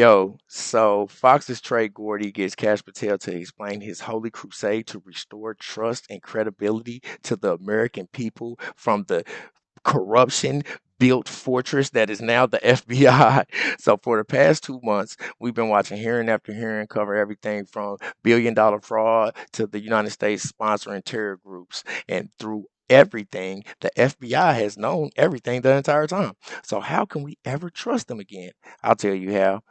Yo, so Fox's Trey Gordy gets Kash Patel to explain his holy crusade to restore trust and credibility to the American people from the corruption built fortress that is now the FBI. So for the past 2 months, we've been watching hearing after hearing cover everything from billion-dollar fraud to the United States sponsoring terror groups. And through everything, the FBI has known everything the entire time. So how can we ever trust them again? I'll tell you how.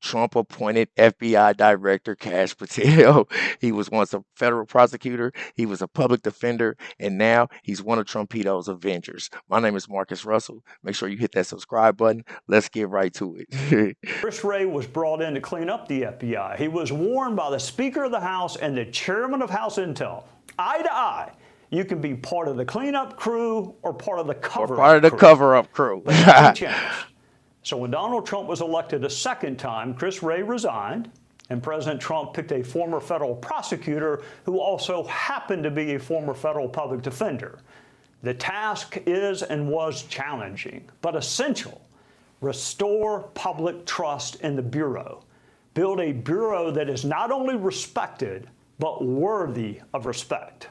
Trump appointed FBI Director Kash Patel. He was once a federal prosecutor, he was a public defender, and now he's one of Trumpito's Avengers. My name is Marcus Russell. Make sure you hit that subscribe button. Let's get right to it. Chris Wray was brought in to clean up the FBI. He was warned by the Speaker of the House and the Chairman of House Intel, eye to eye. You can be part of the cleanup crew or part of the cover-up crew. But nothing changed. So when Donald Trump was elected a second time, Chris Wray resigned, and President Trump picked a former federal prosecutor who also happened to be a former federal public defender. The task is and was challenging, but essential. Restore public trust in the Bureau. Build a Bureau that is not only respected, but worthy of respect.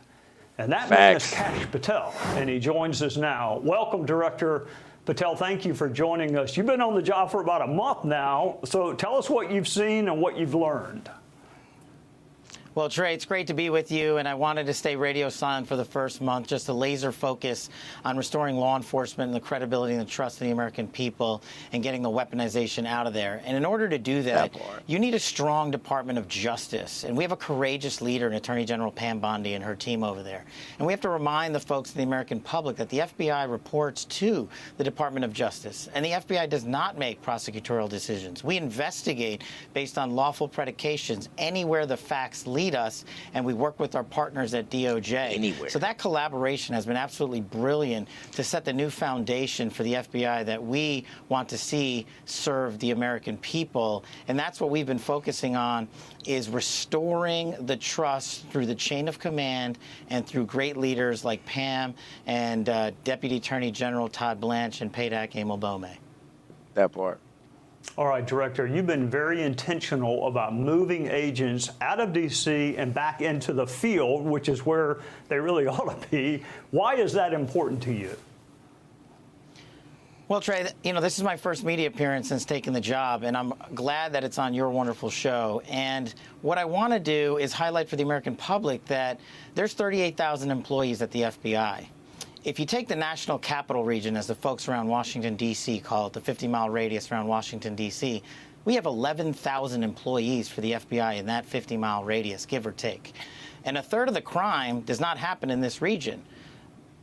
And that man is Kash Patel, and he joins us now. Welcome, Director Patel. Thank you for joining us. You've been on the job for about a month now, so tell us what you've seen and what you've learned. Well, Trey, it's great to be with you, and I wanted to stay radio silent for the first month, just to laser focus on restoring law enforcement and the credibility and the trust of the American people and getting the weaponization out of there. And in order to do that, you need a strong Department of Justice. And we have a courageous leader in Attorney General Pam Bondi and her team over there. And we have to remind the folks in the American public that the FBI reports to the Department of Justice. And the FBI does not make prosecutorial decisions. We investigate based on lawful predications anywhere the facts lead us, and we work with our partners at DOJ. Anywhere. So that collaboration has been absolutely brilliant to set the new foundation for the FBI that we want to see serve the American people. And that's what we've been focusing on, is restoring the trust through the chain of command and through great leaders like Pam and Deputy Attorney General Todd Blanche and Paydak Emil-Bome. That part. All right, Director, you've been very intentional about moving agents out of D.C. and back into the field, which is where they really ought to be. Why is that important to you? Well, Trey, this is my first media appearance since taking the job, and I'm glad that it's on your wonderful show. And what I want to do is highlight for the American public that there's 38,000 employees at the FBI. If you take the national capital region, as the folks around Washington, D.C. call it, the 50-mile radius around Washington, D.C., we have 11,000 employees for the FBI in that 50-mile radius, give or take. And a third of the crime does not happen in this region.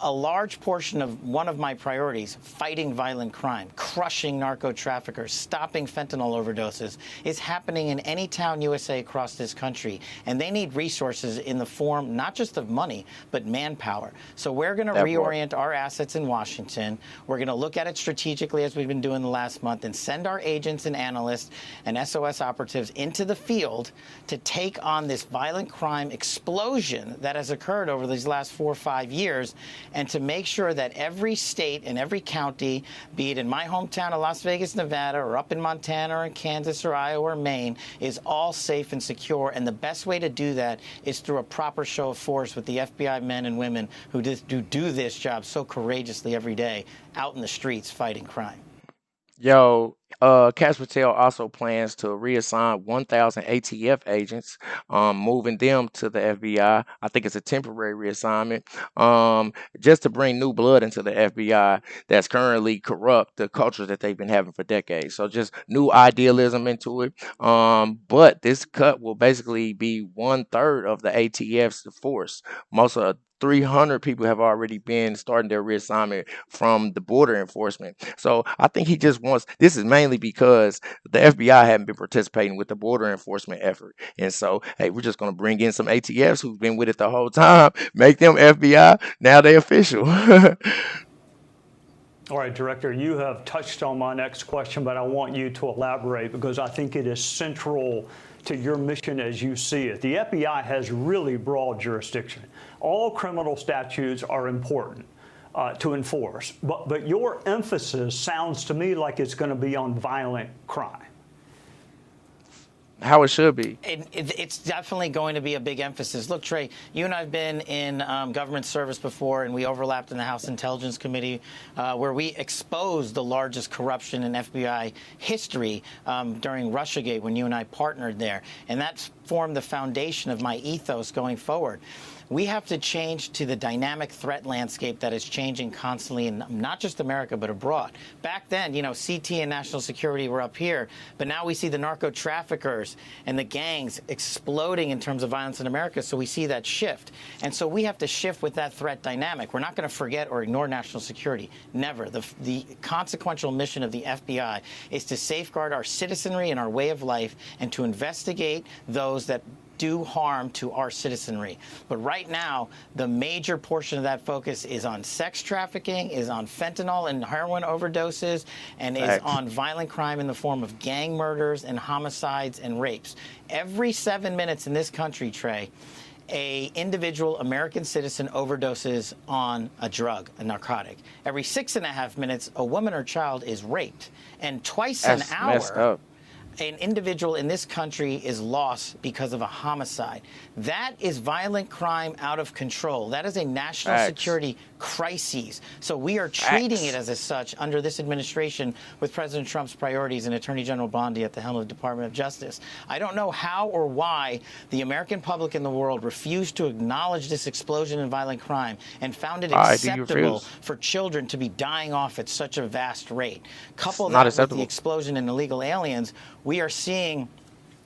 A large portion of one of my priorities, fighting violent crime, crushing narco traffickers, stopping fentanyl overdoses, is happening in any town USA across this country. And they need resources in the form not just of money, but manpower. So we're going to reorient our assets in Washington. We're going to look at it strategically, as we've been doing the last month, and send our agents and analysts and SOS operatives into the field to take on this violent crime explosion that has occurred over these last 4 or 5 years, and to make sure that every state and every county, be it in my hometown of Las Vegas, Nevada, or up in Montana or in Kansas or Iowa or Maine, is all safe and secure. And the best way to do that is through a proper show of force with the FBI men and women who do this job so courageously every day out in the streets fighting crime. Yo, Kash Patel also plans to reassign 1,000 ATF agents, moving them to the FBI. I think it's a temporary reassignment, just to bring new blood into the FBI that's currently corrupt the culture that they've been having for decades. So just new idealism into it. But this cut will basically be 1/3 of the ATF's force. Most of 300 people have already been starting their reassignment from the border enforcement. So I think he just wants, this is mainly because the FBI haven't been participating with the border enforcement effort. And so, hey, we're just going to bring in some ATFs who've been with it the whole time, make them FBI. Now they official. All right, Director, you have touched on my next question, but I want you to elaborate because I think it is central to your mission as you see it. The FBI has really broad jurisdiction. All criminal statutes are important to enforce, but your emphasis sounds to me like it's going to be on violent crime. how it should be. It's definitely going to be a big emphasis. Look, Trey, you and I have been in government service before, and we overlapped in the House Intelligence Committee, where we exposed the largest corruption in FBI history during Russiagate when you and I partnered there. And that formed the foundation of my ethos going forward. We have to change to the dynamic threat landscape that is changing constantly in not just America, but abroad. Back then, you know, CT and national security were up here, but now we see the narco traffickers and the gangs exploding in terms of violence in America, so we see that shift. And so we have to shift with that threat dynamic. We're not going to forget or ignore national security. Never. The consequential mission of the FBI is to safeguard our citizenry and our way of life and to investigate those that do harm to our citizenry. But right now, the major portion of that focus is on sex trafficking, is on fentanyl and heroin overdoses, and is on violent crime in the form of gang murders and homicides and rapes. Every 7 minutes in this country, Trey, a individual American citizen overdoses on a drug, a narcotic. Every 6.5 minutes, a woman or child is raped. And twice an hour, an individual in this country is lost because of a homicide. That is violent crime out of control. That is a national security crisis. So we are treating it as such under this administration with President Trump's priorities and Attorney General Bondi at the helm of the Department of Justice. I don't know how or why the American public and the world refused to acknowledge this explosion in violent crime and found it acceptable for children to be dying off at such a vast rate. Couple that with the explosion in illegal aliens, we are seeing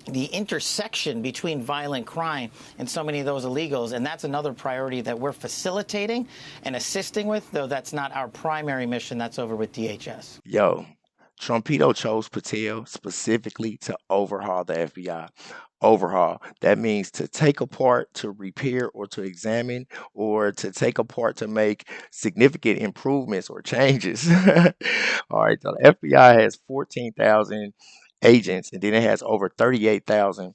the intersection between violent crime and so many of those illegals, and that's another priority that we're facilitating and assisting with, though that's not our primary mission. That's over with DHS. Yo, Trumpito chose Patel specifically to overhaul the FBI. Overhaul. That means to take apart, to repair, or to examine, or to take apart to make significant improvements or changes. All right, so the FBI has 14,000 agents, and then it has over 38,000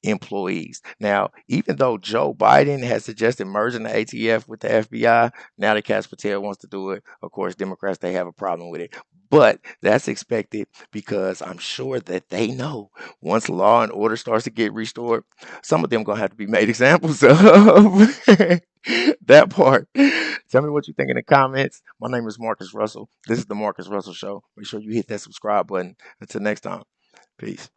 employees. Now, even though Joe Biden has suggested merging the ATF with the FBI, now that Kash Patel wants to do it, of course, Democrats, they have a problem with it. But that's expected because I'm sure that they know once law and order starts to get restored, some of them going to have to be made examples of. That part. Tell me what you think in the comments. My name is Marcus Russell. This is the Marcus Russell Show. Make sure you hit that subscribe button. Until next time. Peace.